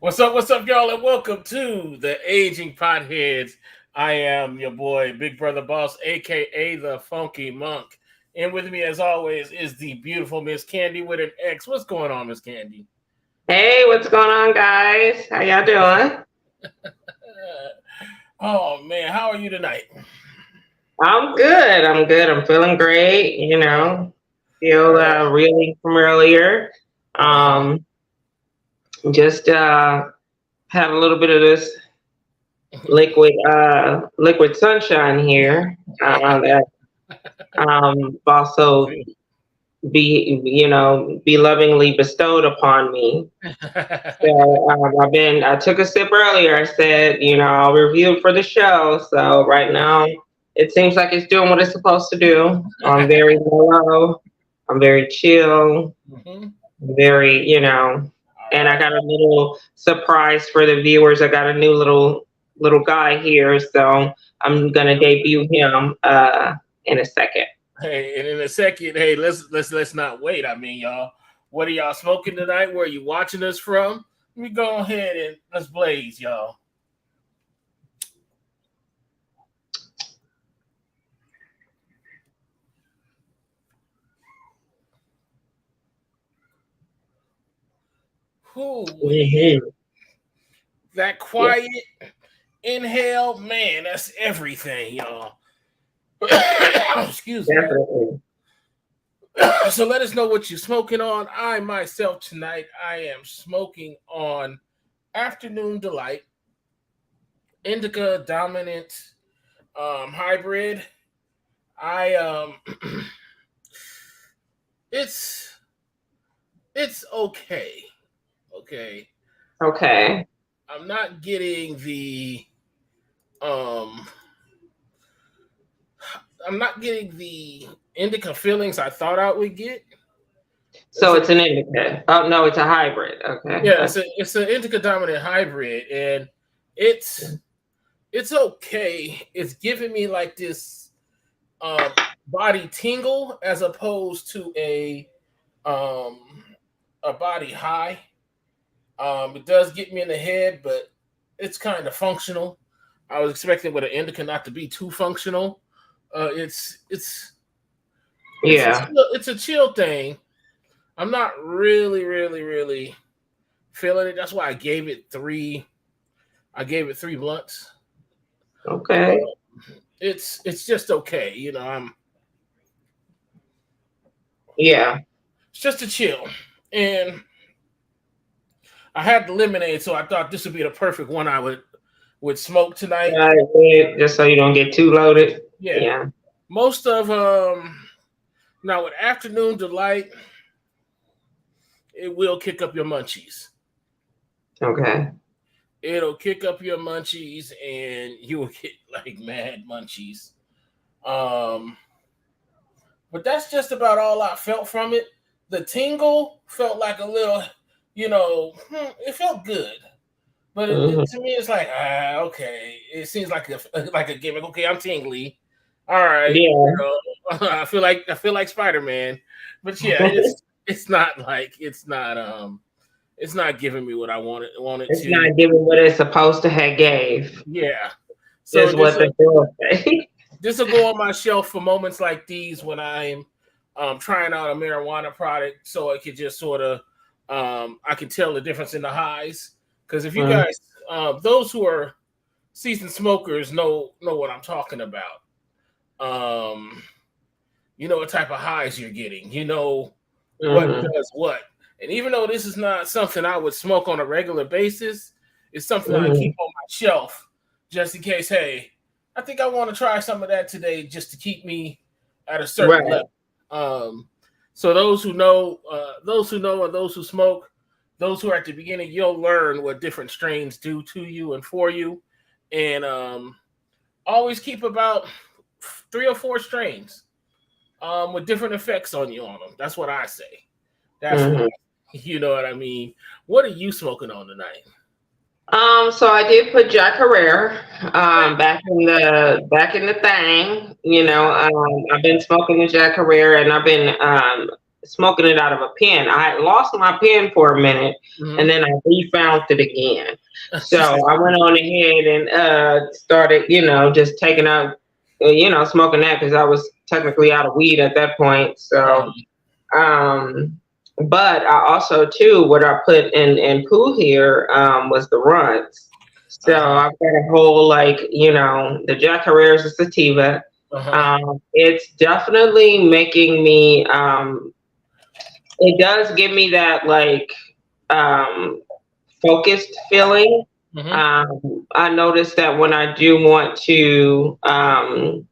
What's up, y'all, and welcome to the Aging Potheads. I am your boy, Big Brother Boss, aka the Funky Monk. And with me, as always, is the beautiful Miss Candy with an X. What's going on, Miss Candy? Hey, what's going on, guys? How y'all doing? Oh man, how are you tonight? I'm good. I'm good. I'm feeling great. Feel reeling from earlier. Uh-huh. Um, just had a little bit of this liquid sunshine here. That also be lovingly bestowed upon me. So I took a sip earlier. I said, I'll review it for the show. So right now, it seems like it's doing what it's supposed to do. I'm very mellow. I'm very chill. Mhm. And I got a little surprise for the viewers. I got a new little guy here, so I'm gonna debut him in a second. Hey, and in a second, hey, let's not wait. I mean, y'all, what are y'all smoking tonight? Where are you watching us from? Let me go ahead and let's blaze, y'all. Ooh, Mm-hmm. that Yeah, quiet inhale, man, that's everything, y'all. Excuse me. definitely. So let us know what you're smoking on. I myself tonight, I am smoking on Afternoon Delight Indica Dominant Hybrid. I it's it's okay. Okay. Okay. I'm not getting the um I'm not getting the indica feelings I thought I would get. It's So a it's an indica. Oh no, it's a hybrid. Okay. Yeah, it's an indica dominant hybrid, and it's it's okay. It's giving me like this um body tingle as opposed to um a body high. It does get me in the head, but it's kind of functional. I was expecting with an indica not to be too functional. It's Yeah. it's a chill thing. I'm not really feeling it. That's why I gave it three. I gave it three blunts. Uh, Okay. it's just okay. Yeah. It's just a chill, and I had the lemonade, so I thought this would be the perfect one I would smoke tonight. Just so you don't get too loaded. Yeah, Yeah. most of now with afternoon delight, it will kick up your munchies. Okay. It'll kick up your munchies, and you will get like mad munchies. Um, but that's just about all I felt from it. The tingle felt like a little, it felt good. But Hmm. to me, it's like, okay. It seems like a gimmick. Okay, I'm tingly. All right, Yeah. I feel like Spider Man. But yeah, it's not giving me what I wanted It's to. not giving what it's supposed to have gave. Yeah. So Is what the girl say. this will go on my shelf for moments like these when I'm trying out a marijuana product, so I could just sort of I can tell the difference in the highs. Because if you Mm, guys, those who are seasoned smokers know what I'm talking about. Um, you know what type of highs you're getting. You know what mhm, does what. And even though this is not something I would smoke on a regular basis, it's something I keep mhm. on my shelf just in case. Hey, I think I want to try some of that today just to keep me at a certain Right. level. Um, so those who know, and those who smoke, those who are at the beginning, you'll learn what different strains do to you and for you, and always keep about three or four strains with different effects on you on them. That's what I say. That's what Mhm. you know what I mean. What are you smoking on tonight? So I did put Jack Herrera back in the thing. I've been smoking the Jack Herrera, and I've been smoking it out of a pen. I had lost my pen for a minute, and then I refound it again. So I went on ahead and started, just taking out, smoking that because I was technically out of weed at that point. So, but I also too, what I put in poo here was the runs. So I've got a whole the Jack Herrera's a sativa. It's definitely making me. It does give me that focused feeling. I noticed that when I do want to, when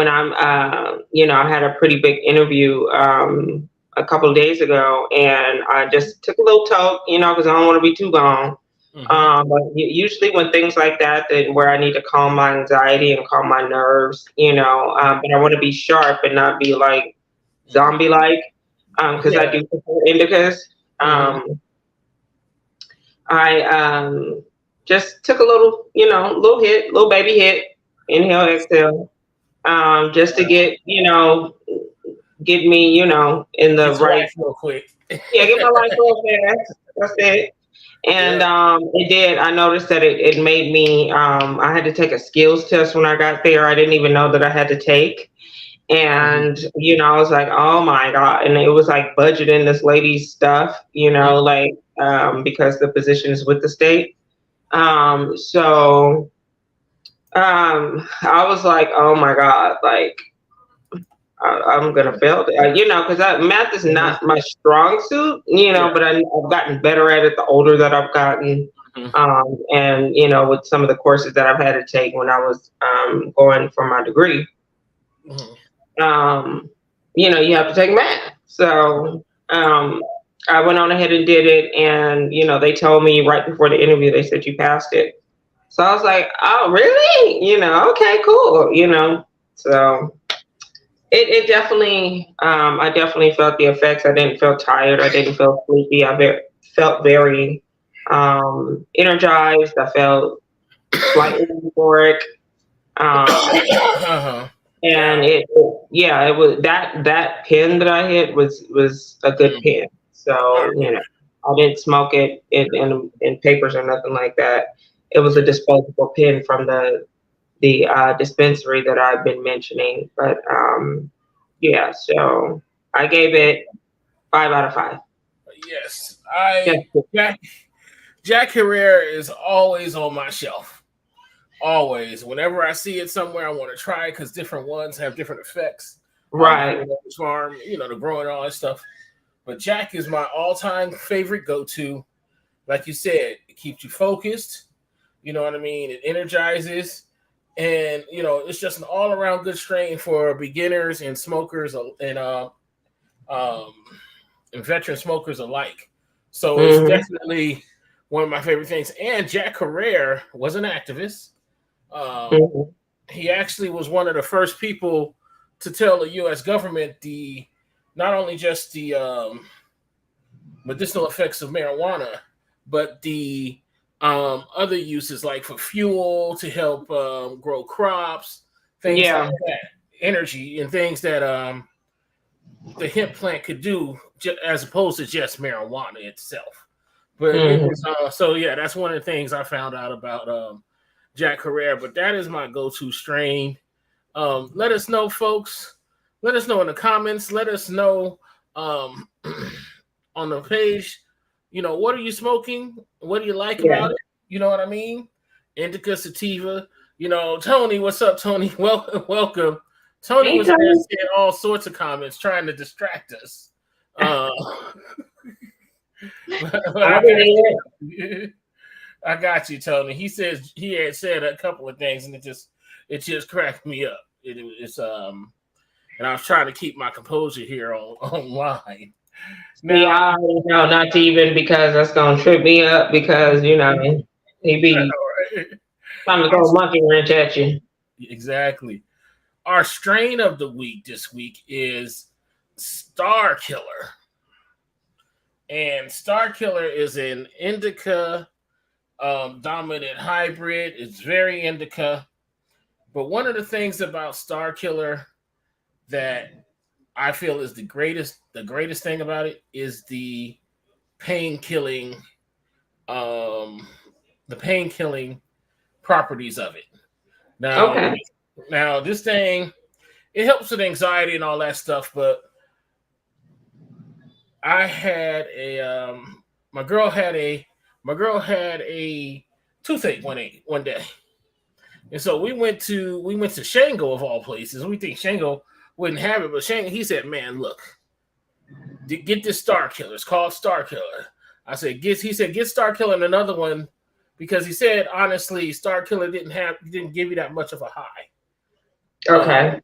I'm, I had a pretty big interview a couple of days ago, and I just took a little toke, because I don't want to be too gone. But usually when things like that where I need to calm my anxiety and calm my nerves, but I want to be sharp and not be like zombie-like, because I do prefer indicas. I just took a little, little baby hit, inhale, exhale, just to get me, in the right. Real quick. Yeah, get my life real fast. That's it. And it did. I noticed that it made me. I had to take a skills test when I got there. I didn't even know that I had to take. And I was like, oh my god! And it was like budgeting this lady's stuff, because the position is with the state. So I was like, oh my god, I'm gonna fail, because math is not my strong suit, but I've gotten better at it the older that I've gotten, and with some of the courses that I've had to take when I was going for my degree, you have to take math. So I went on ahead and did it, and they told me right before the interview, they said you passed it. So I was like, oh really? Okay, cool. So. It definitely, I definitely felt the effects. I didn't feel tired. I didn't feel sleepy. Felt very energized. I felt slightly euphoric. And it was that pen that I hit was a good pen. So I didn't smoke it in papers or nothing like that. It was a disposable pen from the dispensary that I've been mentioning, but so I gave it 5 out of 5. Yes, Jack Herrera is always on my shelf. Always, whenever I see it somewhere, I want to try it because different ones have different effects. Right, farm, the growing and all that stuff. But Jack is my all-time favorite go-to. Like you said, it keeps you focused. You know what I mean? It energizes. And it's just an all-around good strain for beginners and smokers and veteran smokers alike. So it's definitely one of my favorite things. And Jack Herrera was an activist. He actually was one of the first people to tell the U.S. government not only just the medicinal effects of marijuana, but the other uses like for fuel to help grow crops, things like that, energy and things that the hemp plant could do as opposed to just marijuana itself. But it was, that's one of the things I found out about Jack Herrera. But that is my go-to strain. Let us know, folks. Let us know in the comments. Let us know on the page. What are you smoking? What do you like about it? You know what I mean? Indica, sativa. Tony, what's up, Tony? Welcome. Tony was there saying all sorts of comments trying to distract us. I got you, Tony. He says he had said a couple of things, and it just cracked me up. And I was trying to keep my composure here online. Now, not to even because that's gonna trip me up because he be trying to throw a monkey wrench at you. Exactly. Our strain of the week this week is Star Killer. And Star Killer is an indica dominant hybrid. It's very indica. But one of the things about Star Killer that I feel is the greatest thing about it is the pain killing the pain killing properties of it. Now, Okay. now this thing, it helps with anxiety and all that stuff, but I had a my girl had a toothache one day. And so we went to Shango of all places. We think Shango wouldn't have it, but Shango, he said, "Man, look, get this Star Killer. It's called Star Killer." I said, "Get." He said, "Get Star Killer and another one," because he said honestly, Star Killer didn't give you that much of a high. Okay.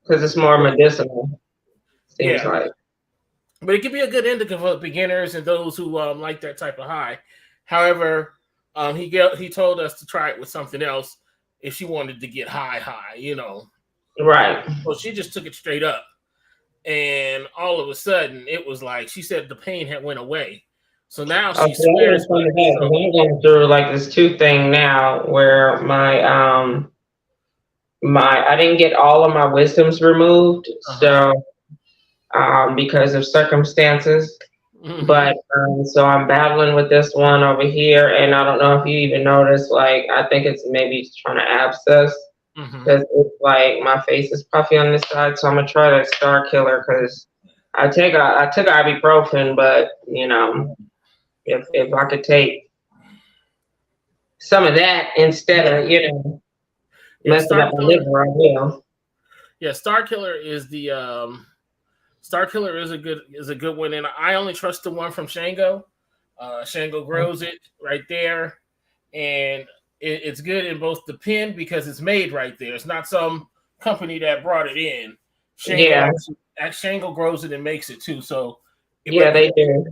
Because it's more medicinal. Seems Yeah, like. but it could be a good indicator for beginners and those who like that type of high. However, he told us to try it with something else if she wanted to get high, you know. Right. So she just took it straight up, and all of a sudden, it was like she said the pain had went away. So now Okay, she swears by it. I'm So, going through like this tooth thing now where my I didn't get all of my wisdoms removed, so because of circumstances. But so I'm battling with this one over here, and I don't know if you even noticed. Like I think it's maybe trying to abscess because it's like my face is puffy on this side. So I'm gonna try that Star Killer because I took ibuprofen, but you know if I could take some of that instead of messing Star up my Killer. liver, I will. Yeah, Star Killer is the Star Killer is a good one, and I only trust the one from Shango. Shango grows it right there, and it's good in both the pen because it's made right there. It's not some company that brought it in. Yeah, Shango grows it and makes it too. So, yeah, they do.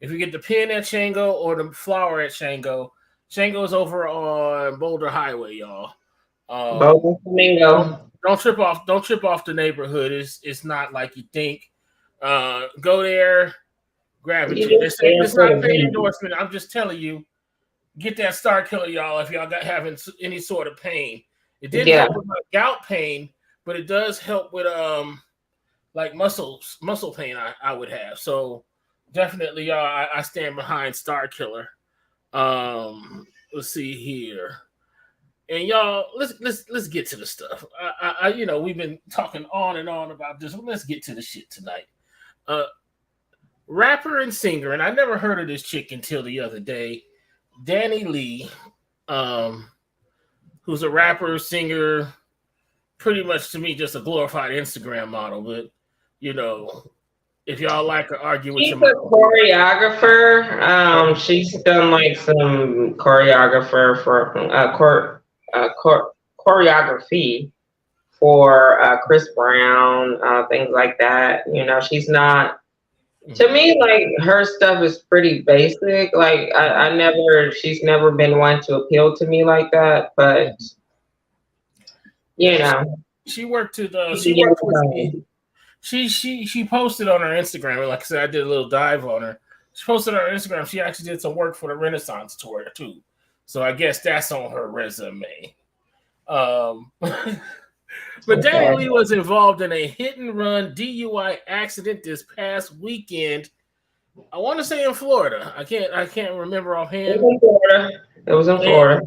if you get the pen at Shango or the flower at Shango, Shango's over on Boulder Highway, y'all. Bogus Flamingo. Don't trip off. Don't trip off the neighborhood. It's not like you think. Go there, grab it. It's not a paid endorsement. I'm just telling you, get that Star Killer, y'all. If y'all got having any sort of pain, it didn't help with my gout pain, but it does help with like muscle pain. I would have. So definitely, y'all. I stand behind Star Killer. Let's see here. And y'all, let's get to the stuff. We've been talking on and on about this. Let's get to the shit tonight. Rapper and singer, and I never heard of this chick until the other day. Danny Lee, who's a rapper, singer, pretty much to me just a glorified Instagram model. But if y'all like to argue with She's your a choreographer. She's done like some choreographer for choreography for Chris Brown, things like that. She's not. To me, like her stuff is pretty basic. Like she's never been one to appeal to me like that. But she worked to the. She posted on her Instagram, and like I said, I did a little dive on her. She posted on her Instagram. She actually did some work for the Renaissance tour too, so I guess that's on her resume. But Danny Lee was involved in a hit and run DUI accident this past weekend. I want to say in Florida. I can't remember offhand. It was in Florida.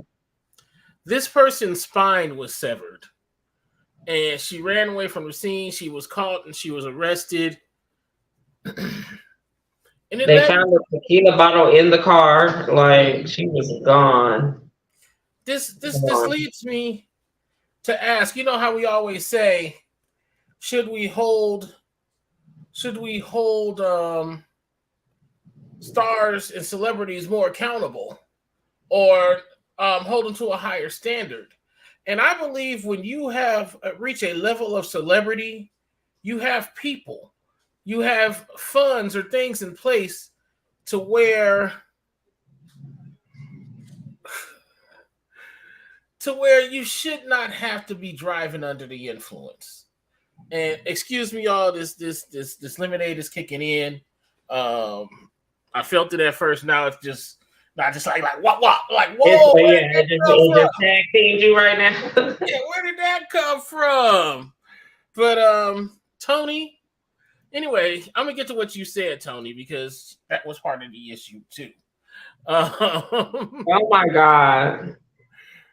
This person's spine was severed. And she ran away from the scene. She was caught and she was arrested. And they found a tequila bottle in the car. Like she was gone. This leads me to ask. You know how we always say, should we hold stars and celebrities more accountable, or hold them to a higher standard? And I believe when you have reached a level of celebrity, you have people, you have funds or things in place to where you should not have to be driving under the influence. And excuse me, y'all, this lemonade is kicking in. I felt it at first. Now it's just not just like what like whoa. It just tag teamed you right now. Yeah, where did that come from? But Tony, Anyway, I'm gonna get to what you said, Tony, because that was part of the issue too. Oh my God.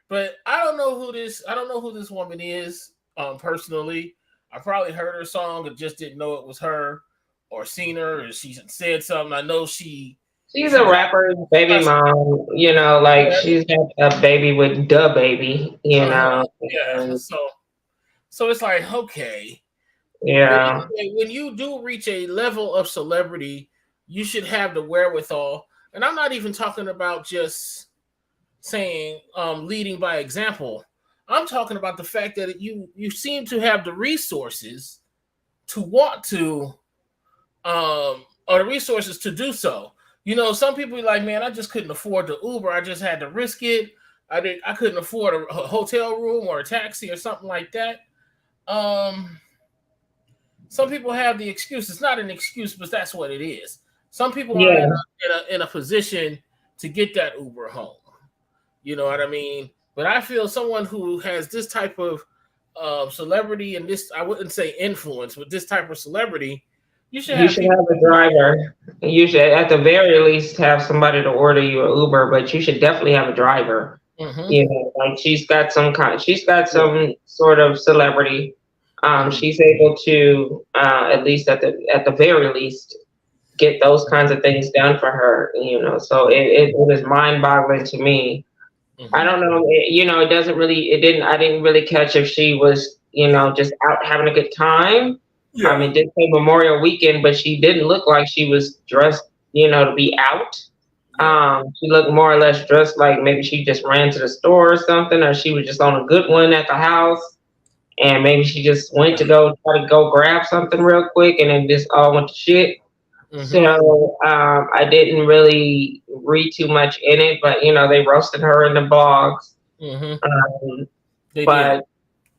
But I don't know who this. I don't know who this woman is. Personally, I probably heard her song and just didn't know it was her, or seen her, or she said something. I know She's she a got rapper's baby mom, like yeah, she's had a baby with the baby, yeah. and So it's like okay, but yeah, anyway, when you do reach a level of celebrity, you should have the wherewithal. And I'm not even talking about just saying leading by example. I'm talking about the fact that you seem to have the resources to want to or the resources to do so. Some people are like, man, I just couldn't afford the Uber. I just had to risk it. I couldn't afford a hotel room or a taxi or something like that. Um, some people have the excuse. It's not an excuse, but that's what it is. Some people aren't yeah. in a position to get that Uber home. You know what I mean? But I feel someone who has this type of celebrity and this, I wouldn't say influence, but this type of celebrity, you should You have should people. have a driver. You should, at the very least, have somebody to order you an Uber, but you should definitely have a driver. Mm-hmm. Like she's got Yeah. some sort of celebrity. Mm-hmm. She's able to, at least at the very least, get those kinds of things done for her. So it was mind boggling to me. I Mm-hmm. don't know. It doesn't really. It didn't. I didn't really catch if she was, just out having a good time. Yeah. It did say Memorial Weekend, but she didn't look like she was dressed, to be out. Yeah. She looked more or less dressed like maybe she just ran to the store or something, or she was just on a good one at the house, and maybe she just went to go try to go grab something real quick, and then this all went to shit. Mm-hmm. So I didn't really read too much in it, but they roasted her in the blogs. Mm-hmm. Um, They did. but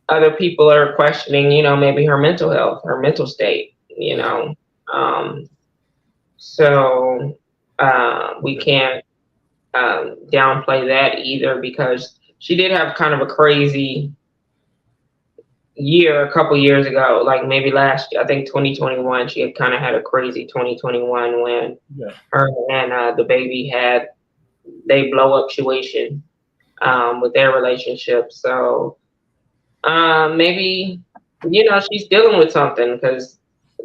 other people are questioning, maybe her mental health, her mental state. Mm-hmm. Um, so we can't downplay that either because she did have kind of a crazy year a couple years ago, like maybe last year, I think 2021. She had kind of had a crazy 2021 when Yeah. her and the baby had they blow up situation with their relationship. So maybe she's dealing with something because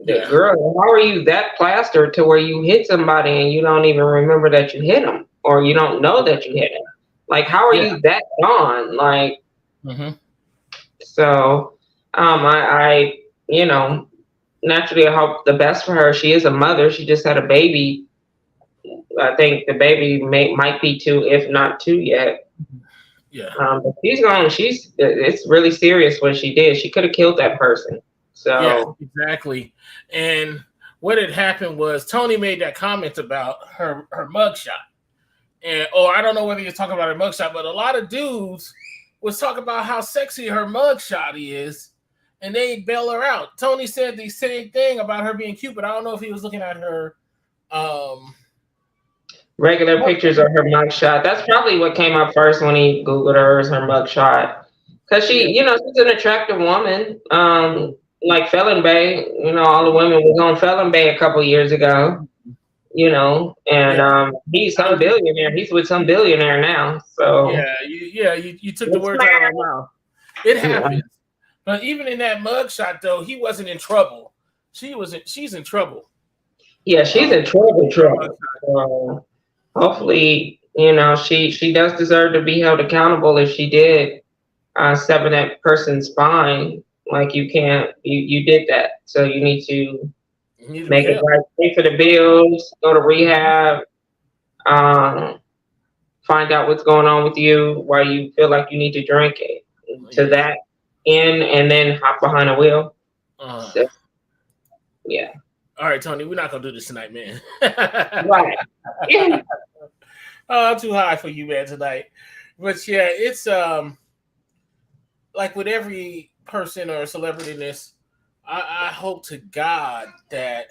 the Yeah. girl, how are you that plastered to where you hit somebody and you don't even remember that you hit them or you don't know that you hit them? Like, how are Yeah. you that gone? Like, Mm-hmm. so I naturally I hope the best for her. She is a mother. She just had a baby. I think the baby might be two, if not two yet. Yeah. But she's gone. It's really serious what she did. She could have killed that person. Yeah. So Exactly. And what had happened was Tony made that comment about her mugshot. And I don't know whether you're talking about her mugshot, but a lot of dudes was talking about how sexy her mugshot is, and they bail her out. Tony said the same thing about her being cute, but I don't know if he was looking at her. Um, regular pictures of her mugshot. That's probably what came up first when he Googled her is her mugshot. Cause yeah, she's an attractive woman. Like Felon Bay, all the women was on Felon Bay a couple years ago. And yeah. he's I some was just, billionaire. He's with some billionaire now. So you took the it's words out of my mouth. It yeah, happens. But even in that mugshot, though, he wasn't in trouble. She's in trouble. yeah, she's Um, in trouble, her mugshot. trouble. So hopefully, she does deserve to be held accountable if she did sever that person's spine. Like you did that. So you need to You need to be make it held. right, pay for the bills, go to rehab, um, find out what's going on with you, why you feel like you need to drink it to Yeah. that end, and then hop behind a wheel. Uh, So, yeah. all right, Tony, we're not gonna do this tonight, man. Right. Yeah. Too high for you, man, tonight. But yeah, it's like with every person or celebrity in this, I hope to God that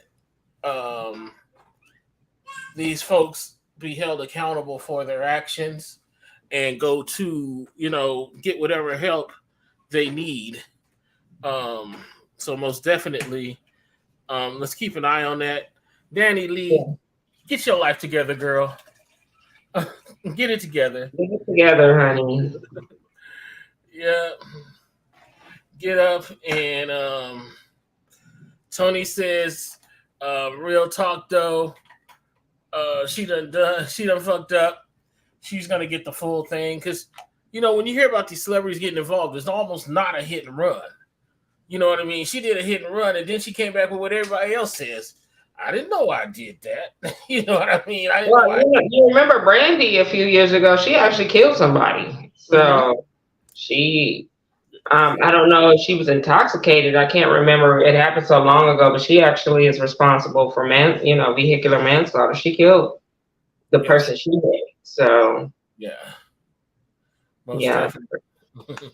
um these folks be held accountable for their actions and go to get whatever help they need. Um, so most definitely, Let's keep an eye on that. Danny Lee, Yeah. get your life together, girl. Get it together. Get it together, honey. Yeah. Get up and Tony says, real talk though, she done fucked up. She's gonna get the full thing because when you hear about these celebrities getting involved, it's almost not a hit and run. You know what I mean? She did a hit and run, and then she came back with what everybody else says. I didn't know I did that. You know what I mean? I didn't know you remember Brandy a few years ago? She actually killed somebody. So she, I don't know if she was intoxicated. I can't remember. It happened so long ago, but she actually is responsible for vehicular manslaughter. She killed the person she hit. So yeah, most definitely.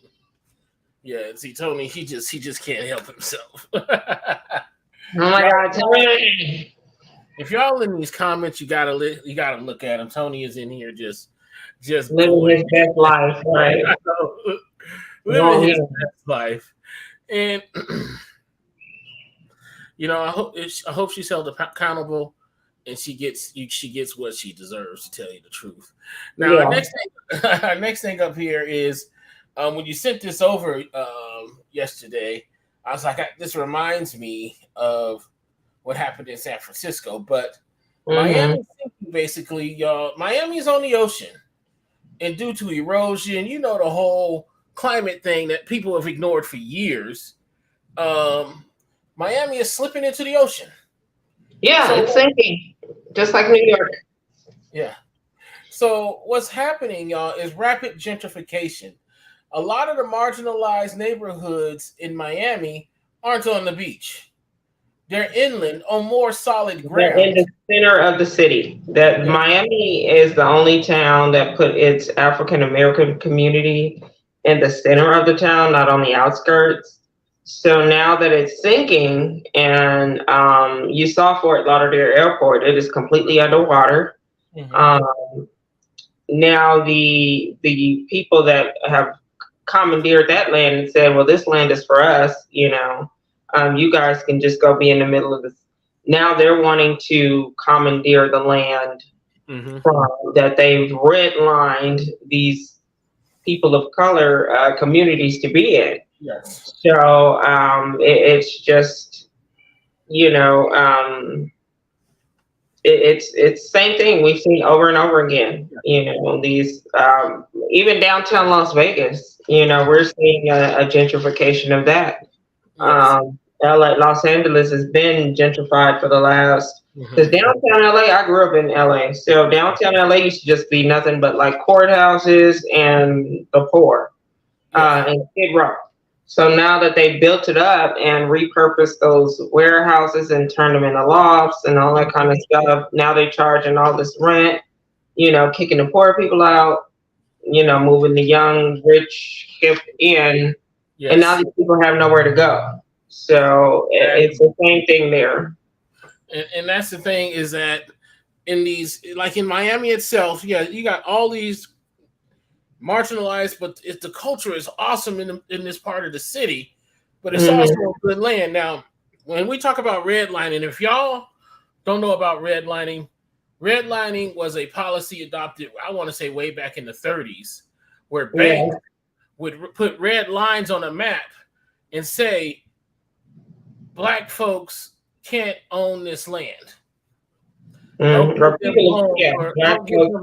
Yeah, see, Tony, he just can't help himself. Oh my God, Tony! If y'all in these comments, you gotta look at him. Tony is in here just living his best life, right? Living his best life, and I hope she's held accountable, and she gets what she deserves. To tell you the truth. Now, our next thing up here is. When you sent this over yesterday, I was like, this reminds me of what happened in San Francisco. But Miami, basically, Miami's on the ocean. And due to erosion, the whole climate thing that people have ignored for years, Miami is slipping into the ocean. Yeah, it's sinking, just like New York. Yeah. So what's happening, y'all, is rapid gentrification. A lot of the marginalized neighborhoods in Miami aren't on the beach. They're inland on more solid ground. They're in the center of the city. Miami is the only town that put its African American community in the center of the town, not on the outskirts. So now that it's sinking, and you saw Fort Lauderdale Airport, it is completely underwater. Now the people that have commandeered that land and said, well, this land is for us, you guys can just go be in the middle of this. Now they're wanting to commandeer the land that they've redlined these people of color communities to be in. Yes. So it's just, it's same thing we've seen over and over again. These even downtown Las Vegas. We're seeing a gentrification of that. Yes. Los Angeles has been gentrified for the last. Because downtown LA, I grew up in LA, so downtown LA used to just be nothing but like courthouses and the poor, and Skid Row. So now that they built it up and repurposed those warehouses and turned them into lofts and all that kind of stuff, now they're charging all this rent, kicking the poor people out, moving the young, rich, hip in, and now these people have nowhere to go. So it's the same thing there. And that's the thing is that in these, like in Miami itself, you got all these marginalized, but the culture is awesome in this part of the city, but it's also good land. Now, when we talk about redlining, if y'all don't know about redlining was a policy adopted, I want to say way back in the 30s, where banks would put red lines on a map and say, Black folks can't own this land. Don't give them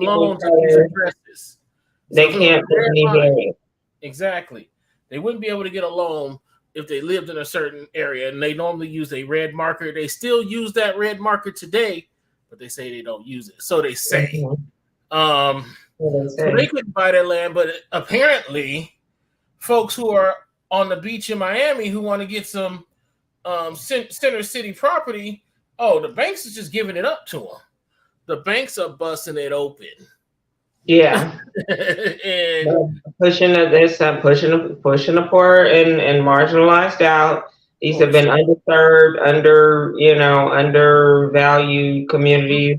loans at these addresses. They can't exactly. They wouldn't be able to get a loan if they lived in a certain area, and they normally use a red marker. They still use that red marker today, but they say they don't use it. So they say. So they couldn't buy that land, but apparently folks who are on the beach in Miami who want to get some center city property, the banks is just giving it up to them. The banks are busting it open. Yeah, and pushing the poor and marginalized out. These have been underserved, undervalued communities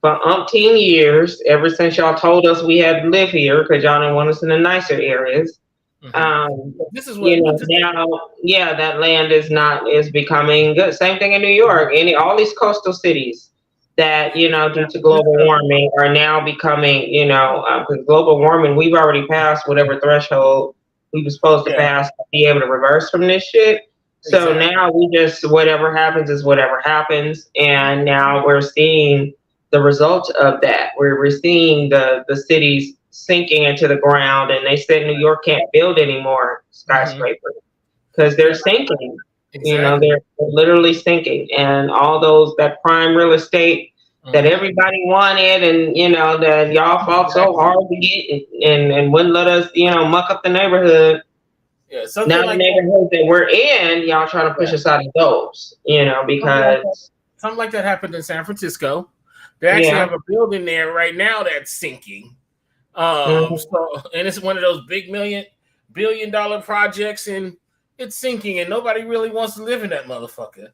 for umpteen years. Ever since y'all told us we had to live here because y'all didn't want us in the nicer areas. This is what now, that land is becoming good. Same thing in New York. All these coastal cities that due to global warming are now becoming because global warming, we've already passed whatever threshold we were supposed to pass to be able to reverse from this shit. So now we just, whatever happens is whatever happens, and now we're seeing the result of that. We're seeing the cities sinking into the ground, and they said New York can't build any more skyscrapers because they're sinking. They're literally sinking, and all that prime real estate that everybody wanted, and that y'all fought so hard to get, and wouldn't let us muck up the neighborhood. Yeah, now the neighborhoods that we're in, y'all trying to push us out of those, because something like that happened in San Francisco. They actually have a building there right now that's sinking. So, and it's one of those big billion-dollar projects, and it's sinking, and nobody really wants to live in that motherfucker.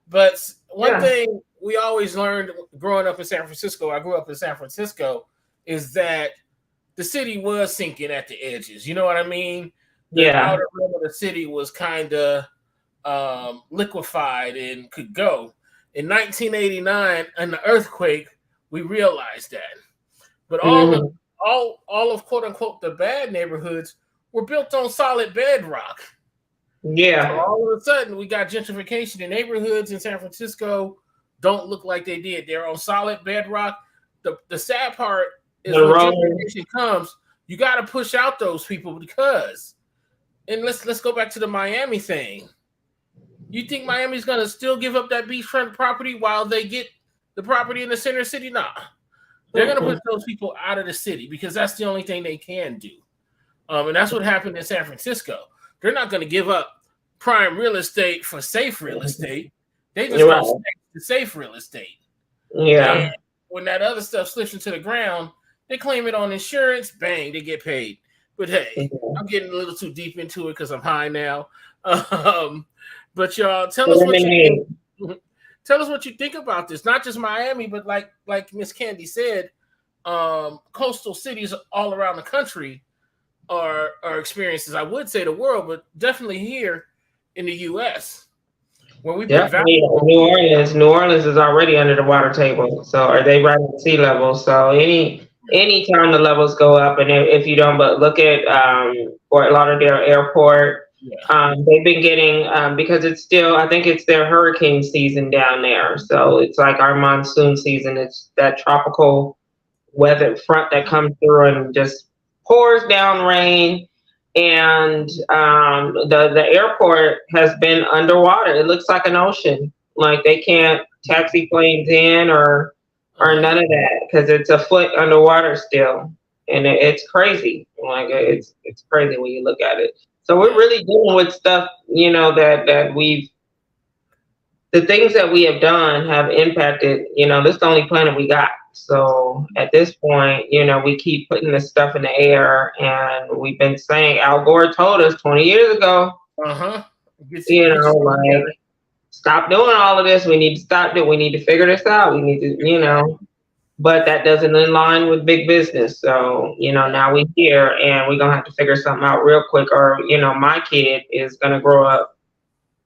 But one thing we always learned growing up in San Francisco, I grew up in San Francisco, is that the city was sinking at the edges. You know what I mean? The outer rim of the city was kind of liquefied and could go. In 1989, in the earthquake, we realized that. But all of quote unquote the bad neighborhoods were built on solid bedrock. Yeah. So all of a sudden, we got gentrification in neighborhoods in San Francisco don't look like they did. They're on solid bedrock. The sad part is when gentrification comes, you got to push out those people because, and let's go back to the Miami thing. You think Miami's going to still give up that beachfront property while they get the property in the center city? Nah. They're going to push those people out of the city because that's the only thing they can do. And that's what happened in San Francisco. They're not going to give up prime real estate for safe real estate. They just going to stay to safe real estate. Yeah. And when that other stuff slips into the ground, they claim it on insurance. Bang, they get paid. But hey, I'm getting a little too deep into it because I'm high now. But y'all, tell us what you think about this. Not just Miami, but like Miss Candy said, coastal cities all around the country are experiences. I would say the world, but definitely here in the U.S. where we put New Orleans is already under the water table. So are they right at sea level? So any time the levels go up, and if you don't, but look at Fort Lauderdale Airport. They've been getting because it's still, I think it's their hurricane season down there. So it's like our monsoon season. It's that tropical weather front that comes through and just pours down rain. And the airport has been underwater. It looks like an ocean. Like they can't taxi planes in or none of that because it's a foot underwater still, and it's crazy. Like it's crazy when you look at it. So we're really dealing with stuff, that the things that we have done have impacted. This is the only planet we got. So at this point, we keep putting this stuff in the air, and we've been saying, Al Gore told us 20 years ago, stop doing all of this. We need to stop it. We need to figure this out. We need to, but that doesn't align with big business. So, now we're here and we're going to have to figure something out real quick, or, my kid is going to grow up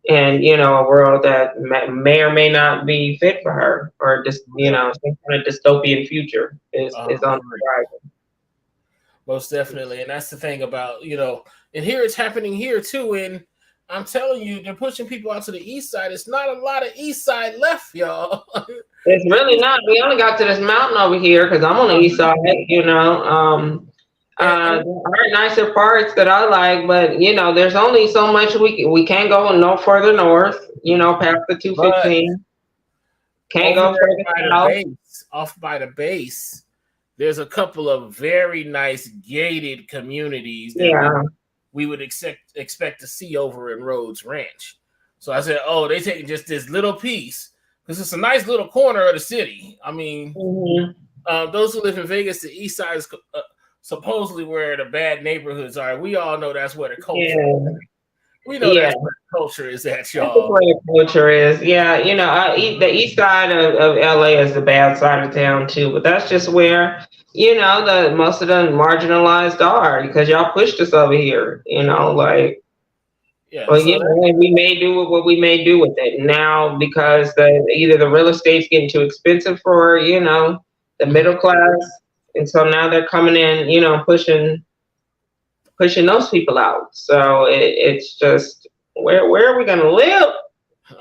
in, a world that may or may not be fit for her, or just, some kind of dystopian future is on the horizon. Most definitely. And that's the thing about, and here it's happening here too. And I'm telling you, they're pushing people out to the east side. It's not a lot of east side left, y'all. It's really not. We only got to this mountain over here because I'm on the east side, there are nicer parts that I like, but there's only so much we can't go no further north, past the 215. Can't go further south. Off by the base, there's a couple of very nice gated communities that we would expect to see over in Rhodes Ranch. So I said, they taking just this little piece because it's a nice little corner of the city. I mean, those who live in Vegas, the east side is supposedly where the bad neighborhoods are. We all know that's where the culture is. We know that's where the culture is at, That's the y'all. way the culture is. Yeah, the east side of LA is the bad side of town too, but that's just where, the most of the marginalized are because y'all pushed us over here, like, Yeah, well, so that, and we may do what we may do with it now because either the real estate's getting too expensive for, the mhm. middle class, and so now they're coming in, pushing those people out. So it's just where are we gonna live?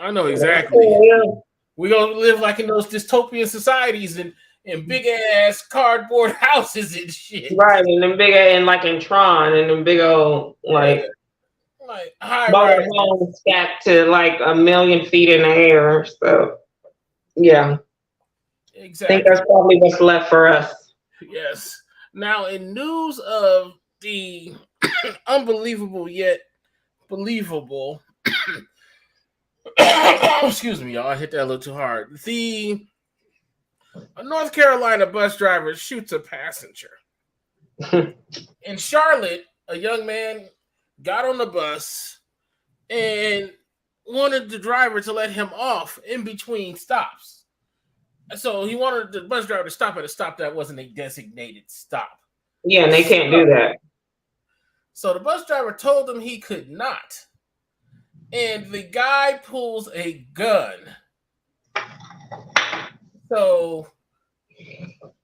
I know exactly. Yeah. We gonna live like in those dystopian societies and in big ass cardboard houses and shit. Right, and them big and like in Tron and them big old Yeah, like like high mobile rises. homes stacked to like 1,000,000 feet in the air. So yeah, I think Exactly. that's probably what's left for us. Yes. Now, in news of the unbelievable yet believable, excuse me, y'all, I hit that a little too hard. A North Carolina bus driver shoots a passenger. In Charlotte, a young man got on the bus and wanted the driver to let him off in between stops. So he wanted the bus driver to stop at a stop that wasn't a designated stop. Yeah, and they can't do that. So the bus driver told him he could not. And the guy pulls a gun. So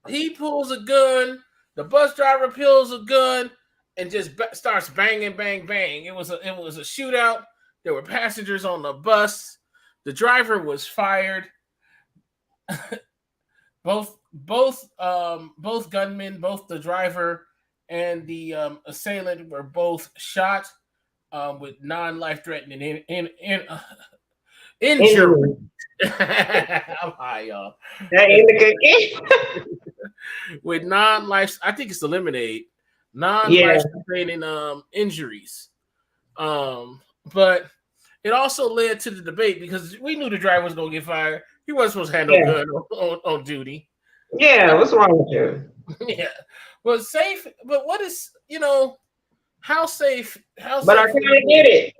he pulls a gun, the bus driver pulls a gun, and just starts banging, bang, bang. It was a shootout. There were passengers on the bus. The driver was fired. both gunmen, both the driver and the assailant, were both shot with non-life threatening injury. Anyway, I'm high, y'all. that ain't a good game. With non-life, I think it's eliminate Yeah, non-life threatening injuries. But it also led to the debate because we knew the driver was going to get fired. He wasn't supposed to have no yeah, gun on duty. yeah. What's wrong with you? Yeah, but safe. But what is how safe? How But I safe kind would it of get be? it.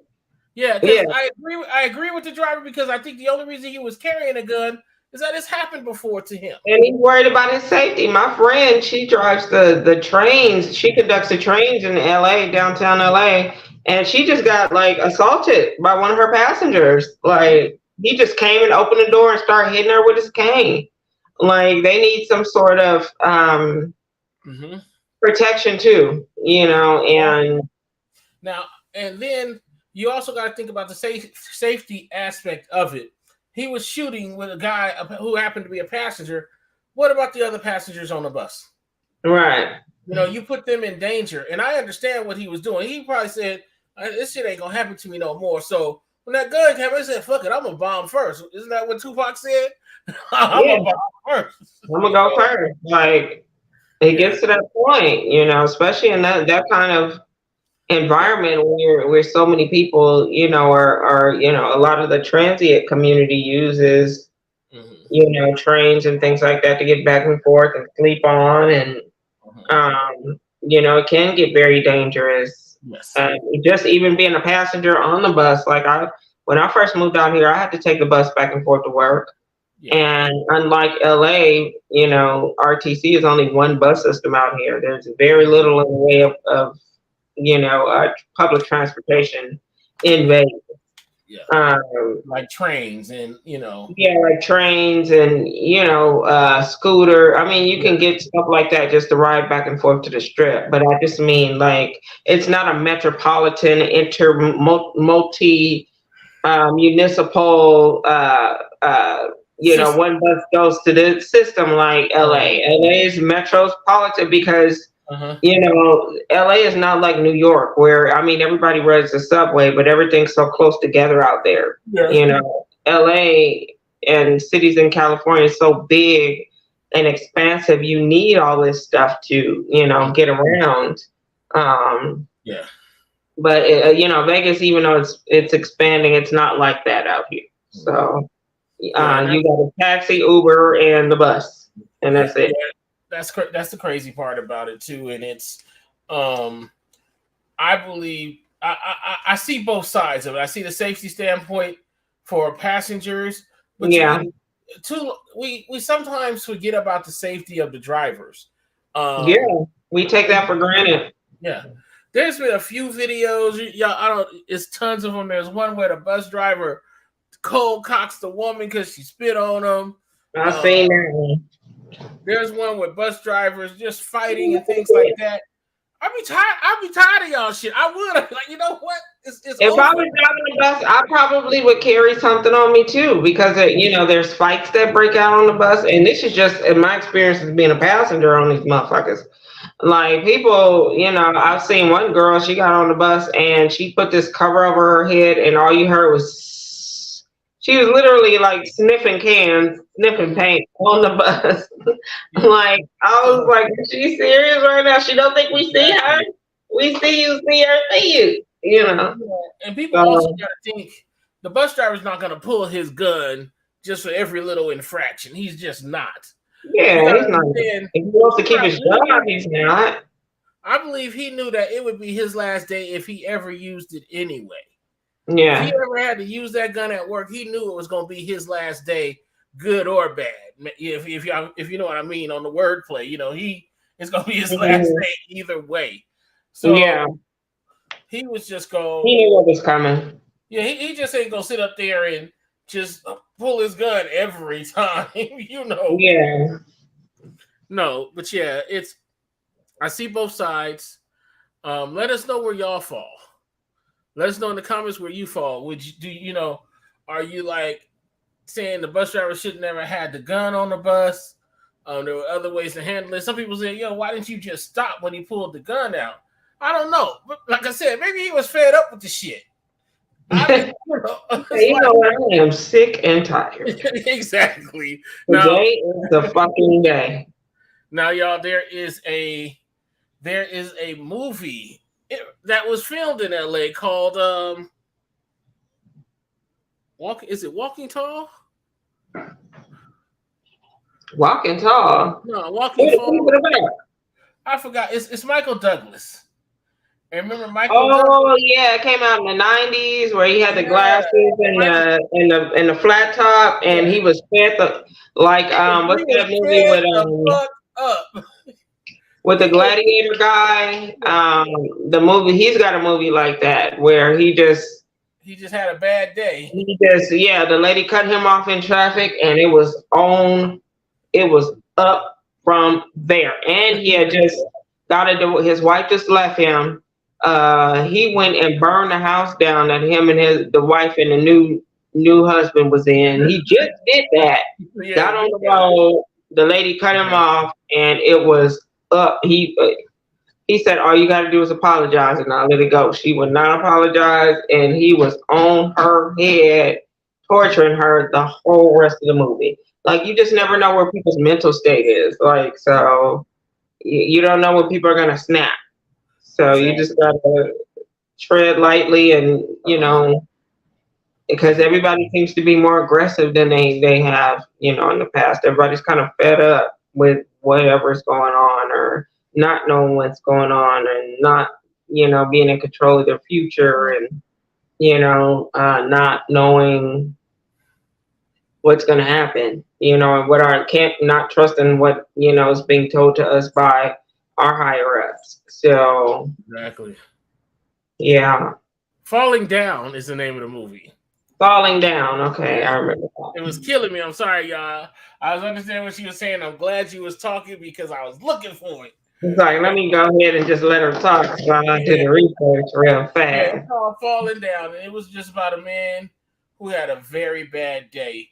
Yeah, because Yeah. I agree. I agree with the driver because I think the only reason he was carrying a gun is that it's happened before to him. And he's worried about his safety. My friend, she drives the trains. She conducts the trains in LA, downtown LA, and she just got like assaulted by one of her passengers. Like he just came and opened the door and started hitting her with his cane. Like they need some sort of Mm-hmm. protection too, and Now, and then you also got to think about the safety aspect of it. He was shooting with a guy who happened to be a passenger. What about the other passengers on the bus? right. You put them in danger. And I understand what he was doing. He probably said, this shit ain't going to happen to me no more. So when that gun came, I said, fuck it, I'm going to bomb first. Isn't that what Tupac said? I'm Yeah, going to bomb first. I'm gonna go first. Like it Yeah. gets to that point, especially in that kind of environment where so many people, are a lot of the transient community uses, Mm-hmm. trains and things like that to get back and forth and sleep on, and Mm-hmm. it can get very dangerous. Yes. Just even being a passenger on the bus, like when I first moved out here, I had to take the bus back and forth to work. Yeah. And unlike LA, RTC is only one bus system out here. There's very little in the way of public transportation in Vegas. Yeah. Um, Like trains and, yeah, like trains and scooter. I mean, you can get stuff like that just to ride back and forth to the strip. But I just mean like it's not a metropolitan multi municipal. system. One bus goes to the system like LA. LA is metropolitan because Uh-huh. LA is not like New York where I mean everybody rides the subway, but everything's so close together out there. Yeah. LA and cities in California is so big and expansive. You need all this stuff to, get around. Yeah. But Vegas, even though it's expanding, it's not like that out here. So you got a taxi, Uber, and the bus, and that's it. That's the crazy part about it too, and it's I I see both sides of it. I see the safety standpoint for passengers, but Yeah, we sometimes forget about the safety of the drivers. Um, yeah, we take that for granted. yeah, there's been a few videos. Yeah, I don't. It's tons of them. There's one where the bus driver cold cocks the woman because she spit on him. I Uh, seen that there's one with bus drivers just fighting and things like that. I'd be tired of y'all shit. I would like, you know what? It's If I over. was driving the bus, I probably would carry something on me too, because there's fights that break out on the bus, and this is just in my experience as being a passenger on these motherfuckers. Like people, I've seen one girl. She got on the bus and she put this cover over her head, and all you heard was she was literally like sniffing cans, sniffing paint on the bus. Like I was like, is she serious right now? She don't think we see her. We see you, see her, see you. And people also So, got to think the bus driver's not going to pull his gun just for every little infraction. He's just not. You yeah, got to he's not. understand. If he wants to keep his job, he's not. I believe he knew that it would be his last day if he ever used it anyway. If he Yeah. ever had to use that gun at work, he knew it was going to be his last day, good or bad. If you know what I mean on the wordplay, it's going to be his last Mhm. day either way. So Yeah. he was just He going. knew what was coming. Yeah, he just ain't gonna sit up there and just pull his gun every time, Yeah. No, but yeah, I see both sides. Let us know where y'all fall. Let us know in the comments where you fall. Are you like saying the bus driver should never had the gun on the bus? There were other ways to handle it. Some people say, why didn't you just stop when he pulled the gun out? I don't know. But like I said, maybe he was fed up with the shit. What? I am sick and tired. Exactly. Now, Today is the fucking day. now, y'all, there is a movie that was filmed in LA called Is it Walking Tall? Walking tall. No, Walking What is Tall. it about? I forgot. It's Michael Douglas. And remember Michael Douglas? Oh yeah, it came out in the '90s where he had the Yeah, glasses and the flat top, and yeah. he was fed what's He was that movie fed the fuck up. with the He was, gladiator guy? The movie, he's got a movie like that where he just had a bad day. the lady cut him off in traffic, and it was up from there, and he had just his wife just left him. He went and burned the house down that him and the wife and the new husband was in. He just did that. Yeah, Got on the road. The lady cut him off, and it was up. He said, "All you got to do is apologize, and I'll let it go." She would not apologize, and he was on her head, torturing her the whole rest of the movie. Like, you just never know where people's mental state is. Like, so you don't know when people are gonna snap. So you exactly. just gotta tread lightly, and because everybody seems to be more aggressive than they have, in the past. Everybody's kind of fed up with whatever's going on, or not knowing what's going on, and not, being in control of their future, and not knowing what's going to happen, and not trusting what is being told to us by our higher ups. So Exactly. yeah. Falling Down is the name of the movie. Falling Down. Okay, Yeah. I remember that. It was killing me. I'm sorry, y'all. I was understanding what she was saying. I'm glad you was talking because I was looking for it. It's like, let me go ahead and just let her talk while I do the research real Yeah, fast. it's called Falling Down, and it was just about a man who had a very bad day.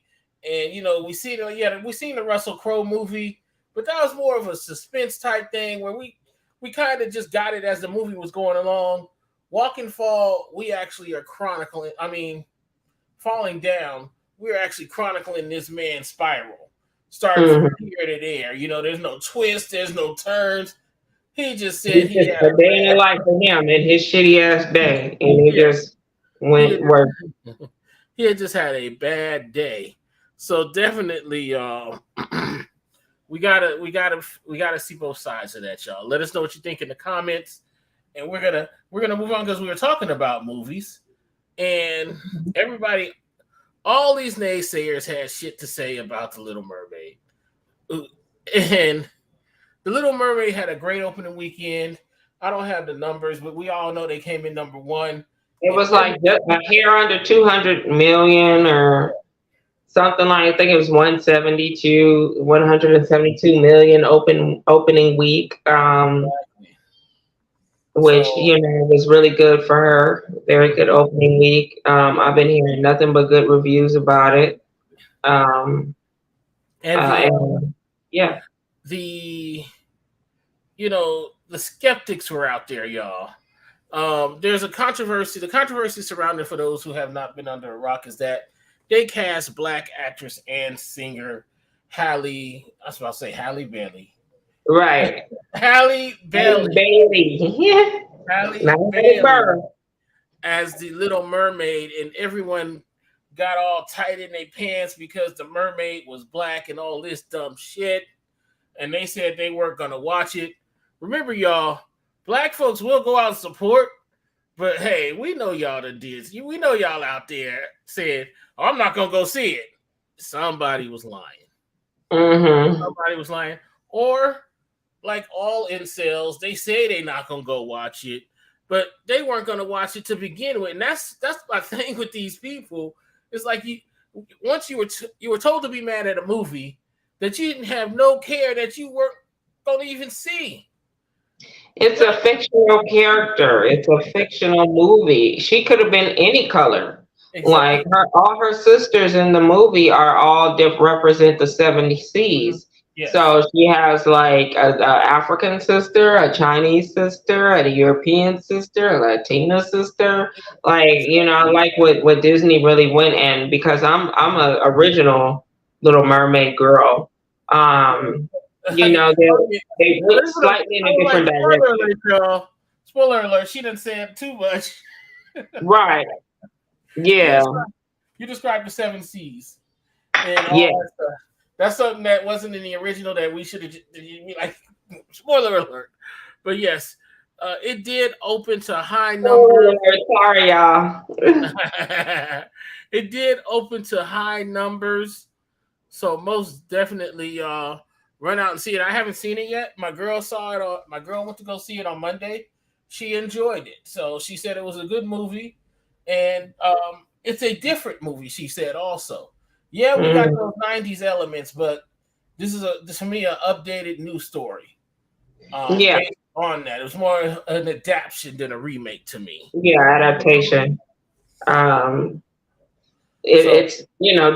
And we seen the Russell Crowe movie, but that was more of a suspense type thing where we kind of just got it as the movie was going along. Walking Fall, we actually are chronicling. I mean, Falling Down, we're actually chronicling this man's spiral, starting from here to there. There's no twist, there's no turns. He just said he had a day in the life for him in his shitty ass day, and it just went worse. He had just had a bad day. So definitely, we gotta see both sides of that, y'all. Let us know what you think in the comments. and we're gonna move on because we were talking about movies, and everybody, all these naysayers had shit to say about the Little Mermaid, and the Little Mermaid had a great opening weekend. I don't have the numbers, but we all know they came in number one. It And was like a hair under 200 million or something like, I think it was 172 million opening week. Which so, was really good for her. Very good opening week. I've been hearing nothing but good reviews about it. Um, and and yeah, the the skeptics were out there, y'all. There's a controversy. The controversy surrounding, for those who have not been under a rock, is that they cast black actress and singer Halle. I was about to say Halle Bailey. right. Halle Bailey. Baby, yeah, Halle not a Bailey bird. as the Little Mermaid, and everyone got all tight in their pants because the mermaid was black and all this dumb shit. And they said they weren't gonna watch it. Remember, y'all, black folks will go out and support, but hey, we know y'all that did. We know y'all out there said, oh, I'm not gonna go see it. Somebody was lying. Mm-hmm. Somebody was lying. Or like all incels, they say they're not gonna go watch it, but they weren't gonna watch it to begin with. And that's my thing with these people. It's like once you were told to be mad at a movie that you didn't have no care that you weren't gonna even see. It's a fictional character. It's a fictional movie. She could have been any color. Exactly. Like all her sisters in the movie are all represent the 70s. Yes. So she has like a African sister, a Chinese sister, a European sister, a Latina sister. Like I Exactly. like what Disney really went in, because I'm a original Little Mermaid girl. They went slightly in I a was like, different spoiler direction. alert, y'all. Spoiler alert. She didn't say it too much. Right. You Yeah. described, you described the seven C's and all Yeah. that stuff. That's something that wasn't in the original that we should have like. Spoiler alert. But yes, it did open to high numbers. Oh, sorry, y'all. It did open to high numbers. So most definitely, run out and see it. I haven't seen it yet. My girl saw it. My girl went to go see it on Monday. She enjoyed it. So she said it was a good movie, and it's a different movie. She said also, yeah, we got Mhm. those '90s elements, but this for me an updated new story. Yeah. Based on that, it was more an adaptation than a remake to me. Yeah. Adaptation. Um, So it's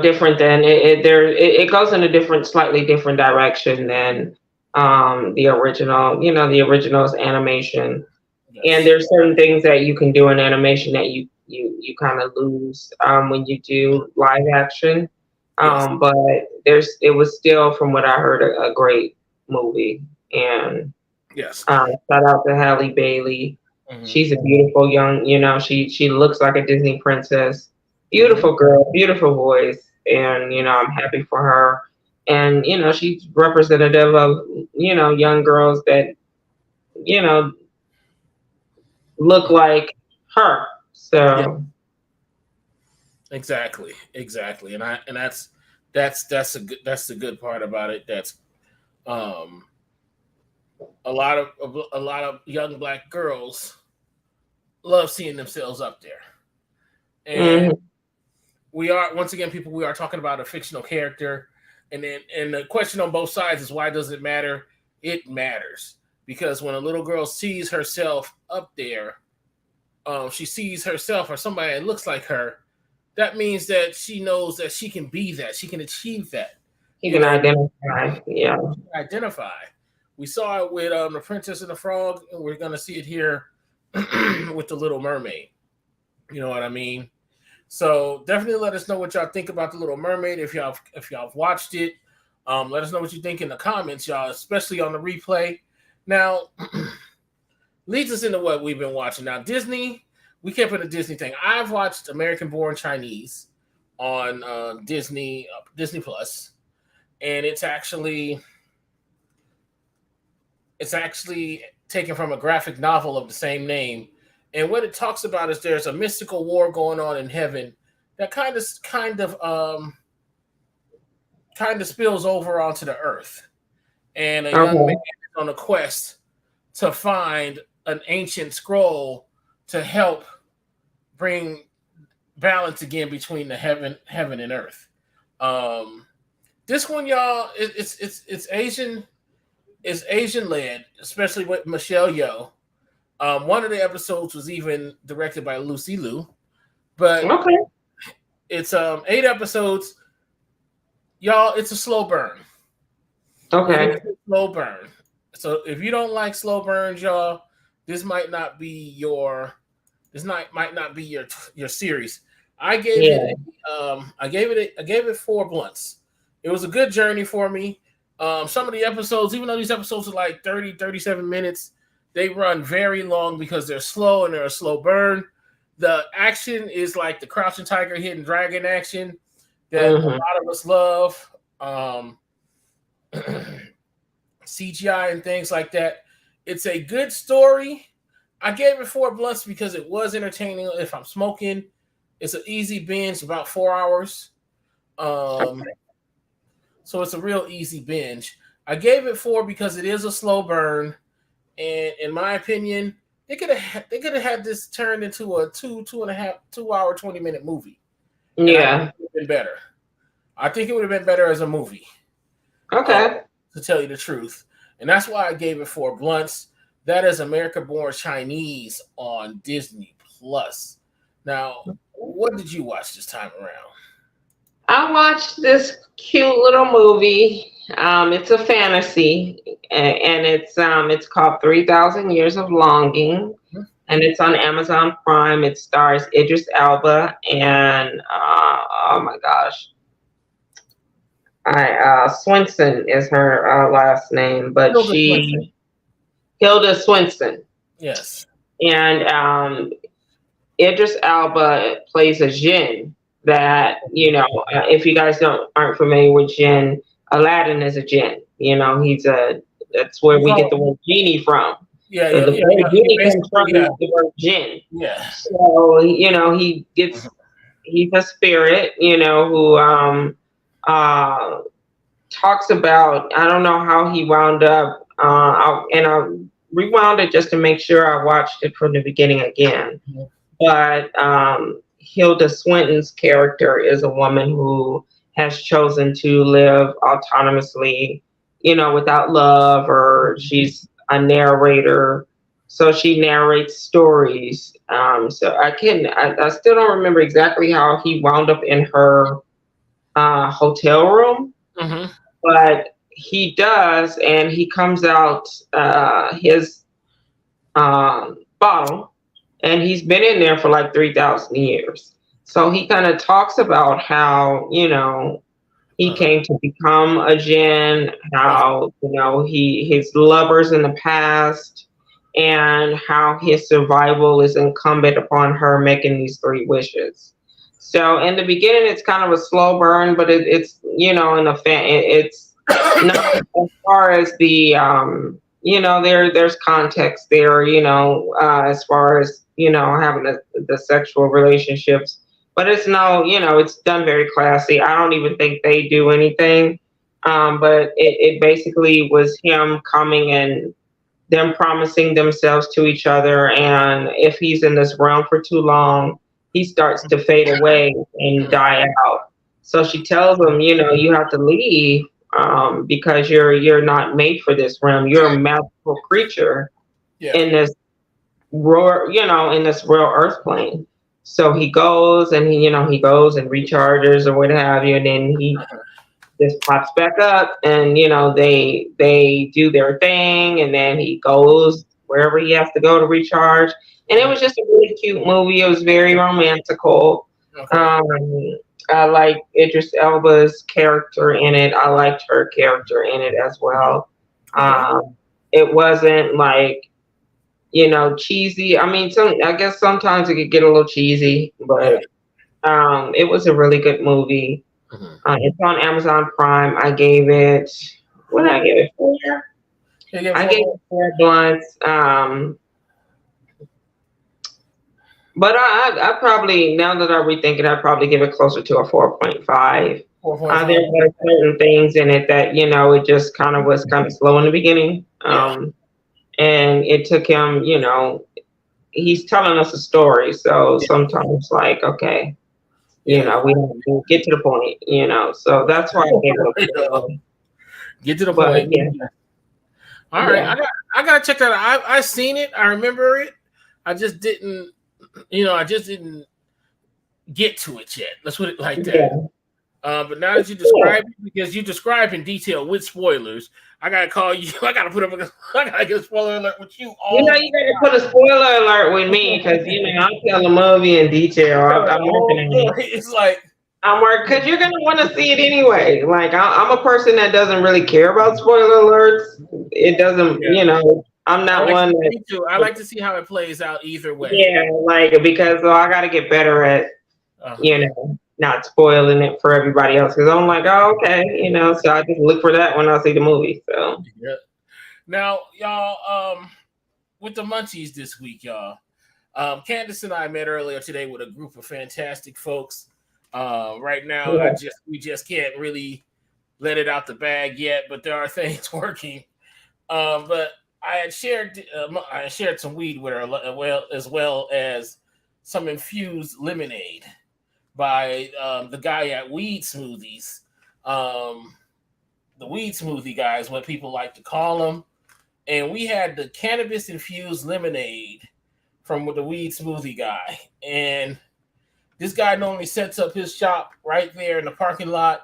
different than it goes in a different, slightly different direction than the original. The original's animation, and yes, there's certain things that you can do in animation that you kind of lose when you do live action. yes, But it was still, from what I heard, a great movie. And yes. shout out to Halle Bailey. Hmm. She's a beautiful young, she looks like a Disney princess. Hmm. Beautiful girl, beautiful voice, and I'm happy for her. And she's representative of young girls that you know look like her. Yeah, So exactly, exactly. And that's the good part about it. That's um a lot of young black girls love seeing themselves up there. And mhm. we are, once again, people, we are talking about a fictional character, and the question on both sides is, why does it matter? It matters because when a little girl sees herself up there, she sees herself or somebody that looks like her. That means that she knows that she can be that, she can achieve that. You You can know, identify. Yeah. identify. We saw it with the Princess and the Frog, and we're gonna see it here with the Little Mermaid. You know what I mean? So definitely let us know what y'all think about the Little Mermaid. If y'all have watched it, let us know what you think in the comments, y'all, especially on the replay. Now, leads us into what we've been watching. Now, Disney, we kept it a Disney thing. I've watched American Born Chinese on Disney Plus, and it's actually taken from a graphic novel of the same name. And what it talks about is there's a mystical war going on in heaven that kind of spills over onto the earth. And a young man Okay. is on a quest to find an ancient scroll to help bring balance again between the heaven and earth. Um, this one, y'all, it's Asian. It's Asian led, especially with Michelle Yeoh. One of the episodes was even directed by Lucy Liu, but Okay. it's 8 episodes. Y'all, it's a slow burn. It is Okay. a slow burn. So if you don't like slow burns, y'all, this might not be your series. I gave it Yeah. I gave it 4 blunts. It was a good journey for me. Some of the episodes, even though these episodes are like 30, 37 minutes, they run very long because they're slow and they're a slow burn. The action is like the Crouching Tiger, Hidden Dragon action that a Hmm. lot of us love. Um, CGI and things like that. It's a good story. I gave it 4 blunts because it was entertaining. If I'm smoking, it's an easy binge, about 4 hours. Um, so it's a real easy binge. I gave it 4 because it is a slow burn, and in my opinion, they could have had this turned into a 2.5 2 hour 20-minute movie, and I think Yeah. it would have been better. I think it would have been better as a movie. Uh, Okay. to tell you the truth. And that's why I gave it 4 blunts. That is America Born Chinese on Disney Plus. Now, what did you watch this time around? I watched this cute little movie. It's a fantasy, and it's called 3,000 Years of Longing, and it's on Amazon Prime. It stars Idris Elba and oh my gosh, I Swinson is her last name, but Tilda Swinton. she Hilda Swinson, Yes. and Idris Elba plays a jinn that, if you guys don't aren't familiar with jinn, Aladdin is a jinn. That's where You we get call the word genie from. yeah, The yeah, yeah, word yeah. You genie comes basically, from yeah, the word jinn. yeah. So, Mhm. he's a spirit, who uh, talks about, I don't know how he wound up, and I rewound it just to make sure I watched it from the beginning again. But Hilda Swinton's character is a woman who has chosen to live autonomously, without love, or she's a narrator. So she narrates stories. I still don't remember exactly how he wound up in her hotel room, Mhm. but he does, and he comes out his bottle, and he's been in there for like 3,000 years. So he kind of talks about how, he Uh-huh. came to become a jinn, Okay. how, his lovers in the past, and how his survival is incumbent upon her making these 3 wishes. So in the beginning, it's kind of a slow burn, but it's, in the it's not as far as the there's context there, as far as having the sexual relationships, but it's no, it's done very classy. I don't even think they do anything, but it basically was him coming and them promising themselves to each other, and if he's in this realm for too long, he starts to fade away and Mhm. die out. So she tells him, you have to leave, because you're not made for this realm. You're a magical creature Yeah. in this in this real earth plane. So he goes, and he goes and recharges or what have you, and then he just pops back up, and they do their thing, and then he goes wherever he has to go to recharge. And it Mhm. was just a really cute movie. It was very romantical. Okay. um I like Idris Elba's character in it. I liked her character in it as well. Okay. um it wasn't like, cheesy. I mean, I guess sometimes it could get a little cheesy, Yeah. but it was a really good movie. Mhm. It's on Amazon Prime. I gave it, what did I give it for? I gave it 4 blunts. But I probably, now that I rethink it, I'd probably give it closer to a 4.5. 4.5. There were certain things in it that, it just kind of was kind of slow in the beginning. And it took him, he's telling us a story. So sometimes, like, okay, we have to get to the point, So that's why I gave it a 4. Get to the point. Yeah. All right. I gotta check that out. I seen it. I remember it. I just didn't, get to it yet. Let's put it like that. Yeah. But now that you describe it, because you describe in detail with spoilers, I gotta call you. I gotta get a spoiler alert with you. You gotta put a spoiler alert with me because I'll tell the movie in detail. I'm working on it. It's like I'm working because you're gonna want to see it anyway. Like I'm a person that doesn't really care about spoiler alerts. It doesn't, I'm not one. Me too. I like to see how it plays out either way. Yeah, because I got to get better at, not spoiling it for everybody else. Because I'm like, oh, okay, So I just look for that when I see the movie. So yeah. Now, y'all, with the munchies this week, y'all. Candace and I met earlier today with a group of fantastic folks. Right now, we just can't really let it out the bag yet, but there are things working. But I had shared some weed with her, as well as some infused lemonade by the guy at Weed Smoothies. The Weed Smoothie guys, what people like to call them. And we had the cannabis infused lemonade from the Weed Smoothie guy. And this guy normally sets up his shop right there in the parking lot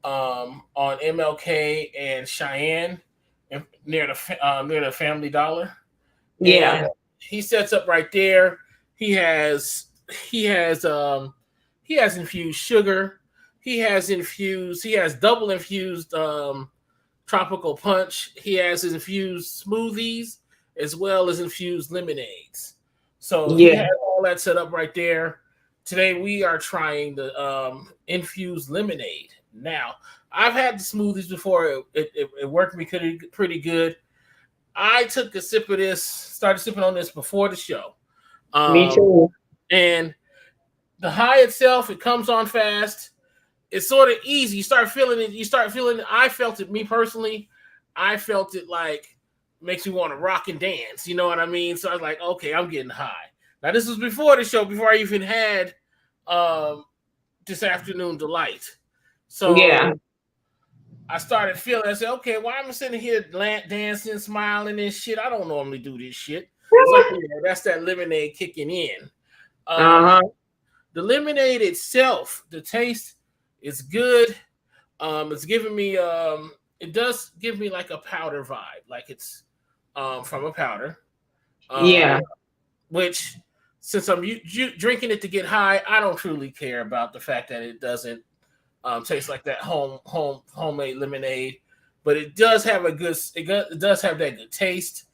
on MLK and Cheyenne, near the Family Dollar. Yeah. And he sets up right there. He has infused sugar. He has double infused tropical punch. He has his infused smoothies as well as infused lemonades. So he has all that set up right there. Today we are trying the infused lemonade. Now, I've had the smoothies before. It worked me pretty good. I took a sip of this, started sipping on this before the show. Me too. And the high itself, it comes on fast. It's sort of easy. You start feeling it. I felt it, me personally. I felt it like makes me want to rock and dance. You know what I mean? So I was like, okay, I'm getting high. Now, this was before the show, before I even had this afternoon delight. So I started feeling, I said, okay, why am I sitting here dancing, smiling and shit? I don't normally do this shit. So, that's that lemonade kicking in. The lemonade itself, the taste is good. It's giving me, it does give me like a powder vibe, like it's from a powder. Which, since I'm drinking it to get high, I don't truly care about the fact that it doesn't taste like that homemade lemonade, but it does have it does have that good taste.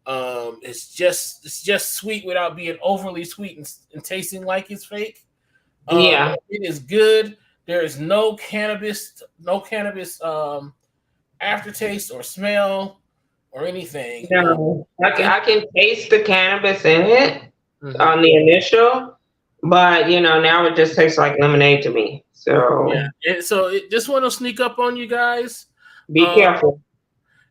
It's just sweet without being overly sweet and tasting like it's fake. It is good. There is no cannabis aftertaste or smell or anything. No, I can taste the cannabis in it on the initial, but now it just tastes like lemonade to me. So this one will sneak up on you guys. Be careful.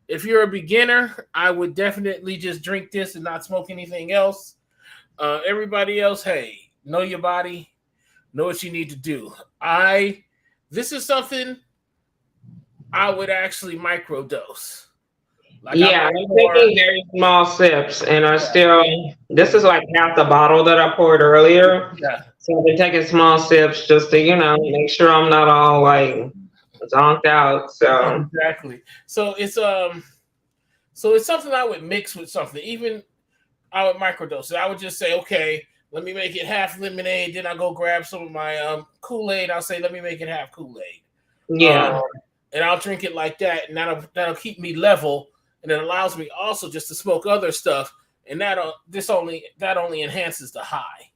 If you're a beginner, I would definitely just drink this and not smoke anything else. Everybody else, hey, know your body, know what you need to do. This is something I would actually microdose. I'm taking very small sips, and this is like half the bottle that I poured earlier. So I've been taking small sips just to, make sure I'm not all like zonked out. So exactly. So it's something I would mix with something. Even I would microdose it. I would just say, okay, let me make it half lemonade. Then I'll go grab some of my Kool-Aid. I'll say, let me make it half Kool-Aid. And I'll drink it like that, and that'll keep me level, and it allows me also just to smoke other stuff, and that only enhances the high.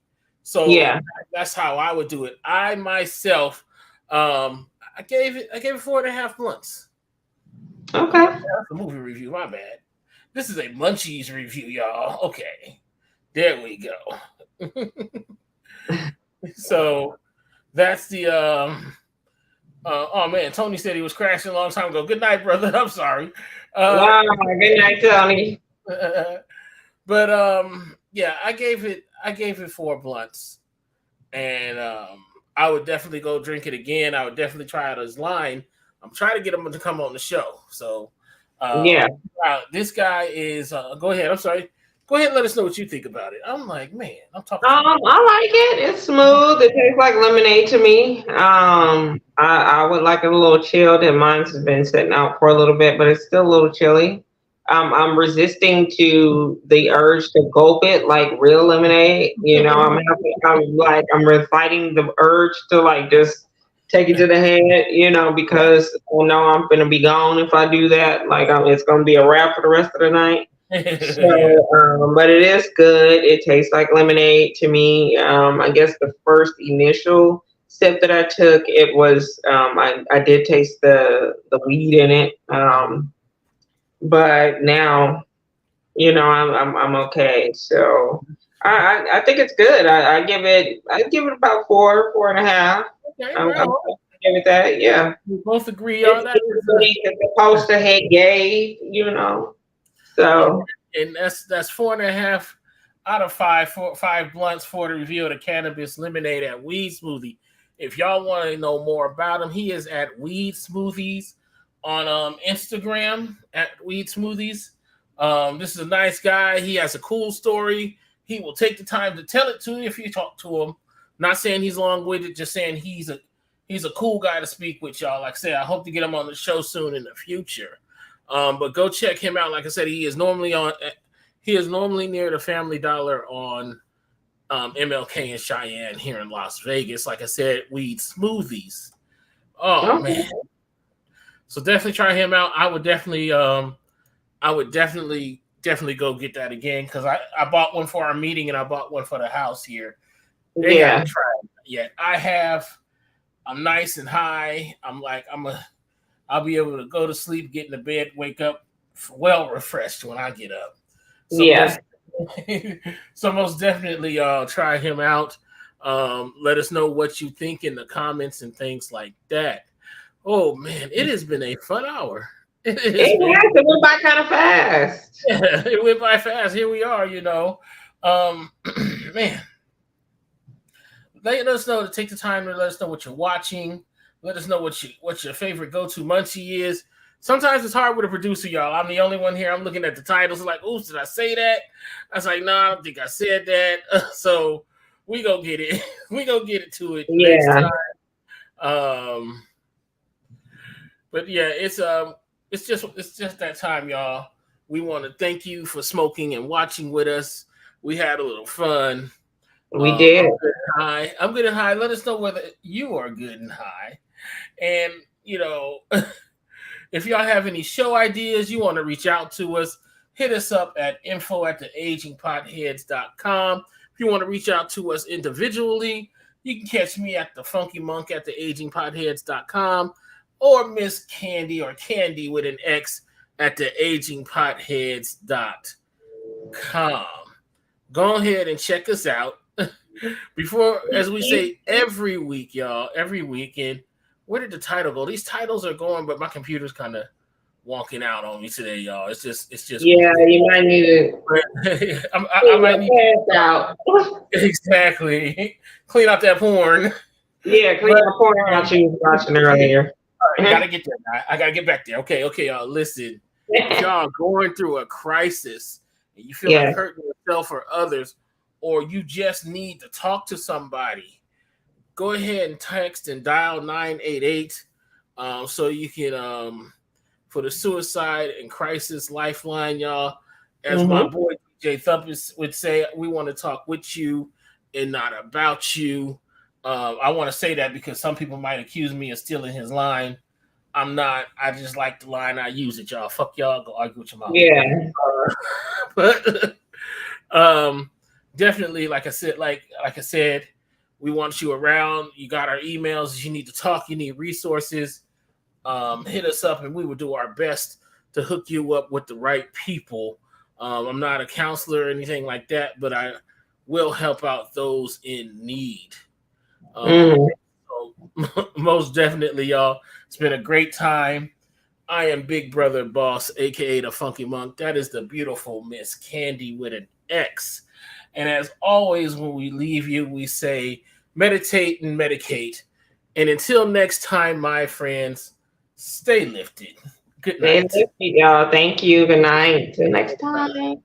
So that's how I would do it. I myself, I gave it 4.5 blunts. Okay. That's a movie review. My bad. This is a Munchies review, y'all. Okay, there we go. So that's the oh man, Tony said he was crashing a long time ago. Good night, brother. I'm sorry. Wow, good night, Tony. But yeah, I gave it 4 blunts, and I would definitely go drink it again. I would definitely try out his line. I'm trying to get him to come on the show. So Yeah. this guy is. Go ahead. I'm sorry. Go ahead and let us know what you think about it. I'm like, man, I'm talking. I like it. It's smooth. It tastes like lemonade to me. I would like it a little chilled, and mine's been sitting out for a little bit, but it's still a little chilly. I'm resisting to the urge to gulp it like real lemonade. You know, I'm fighting the urge to like just take it to the head. You know, because I know I'm gonna be gone if I do that. Like, it's gonna be a wrap for the rest of the night. So, but it is good. It tastes like lemonade to me. I guess the first initial sip that I took, it was I did taste the weed in it. But now, you know, I'm okay. So I think it's good. I give it about 4.5. Okay, I'm right gonna on. give it that. Yeah, We both agree on that. it's supposed to hate gay, you know. So. And that's 4.5 out of 5 5 blunts for the review of the cannabis lemonade at Weed Smoothie. If y'all want to know more about him, he is at Weed Smoothies on Instagram at Weed Smoothies. This is a nice guy. He has a cool story. He will take the time to tell it to you if you talk to him. Not saying he's long-winded, just saying he's a cool guy to speak with, y'all. Like I said, I hope to get him on the show soon in the future. But go check him out. Like I said, he is normally near the Family Dollar on MLK and Cheyenne here in Las Vegas. Like I said, Weed Smoothies. Oh Okay. man. So definitely try him out. I would definitely go get that again, because I bought one for our meeting and I bought one for the house here. They haven't tried it yet. I have. I'm nice and high. I'll be able to go to sleep, get in the bed, wake up well refreshed when I get up. So most definitely try him out. Let us know what you think in the comments and things like that. Oh man, it has been a fun hour. It went by kind of fast. Yeah, it went by fast. Here we are, you know. Man. Let us know to take the time to let us know what you're watching. Let us know what your favorite go-to munchie is. Sometimes it's hard with a producer, y'all. I'm the only one here. I'm looking at the titles like, oops, did I say that? I was like, no, I don't think I said that. So we go get it. We go get it to it next time. But yeah, it's just that time, y'all. We want to thank you for smoking and watching with us. We had a little fun. We did. I'm good and high. Let us know whether you are good and high. And, you know, if y'all have any show ideas, you want to reach out to us, hit us up at info@theagingpotheads.com. If you want to reach out to us individually, you can catch me at the Funky Monk at theagingpotheads.com, or Miss Candy, or Candy with an X, at theagingpotheads.com. Go ahead and check us out. Before, as we say every week, y'all, every weekend. Where did the title go? These titles are going, but my computer's kind of wonking out on me today, y'all. It's just. Yeah, you might need it. I might need it out. Exactly. Clean out that porn. Yeah, clean the porn out you was watching earlier. I gotta get there. I gotta get back there. Okay, y'all. Listen, if y'all going through a crisis and you feel like hurting yourself or others, or you just need to talk to somebody, go ahead and text and dial 988 so you can for the suicide and crisis lifeline, y'all. As my boy DJ Thumpus would say, we want to talk with you and not about you. I want to say that because some people might accuse me of stealing his line. I'm not. I just like the line. I use it, y'all. Fuck y'all. Go argue with your mom. Yeah. But definitely, like I said, we want you around. You got our emails. If you need to talk, you need resources, hit us up, and we will do our best to hook you up with the right people. I'm not a counselor or anything like that, but I will help out those in need. Mm. So most definitely, y'all. It's been a great time. I am Big Brother Boss, aka the Funky Monk. That is the beautiful Miss Candy with an X. And as always, when we leave you, we say meditate and medicate. And until next time, my friends, stay lifted. Good Stay night. lifted, y'all. Thank you. Good night. Till next time.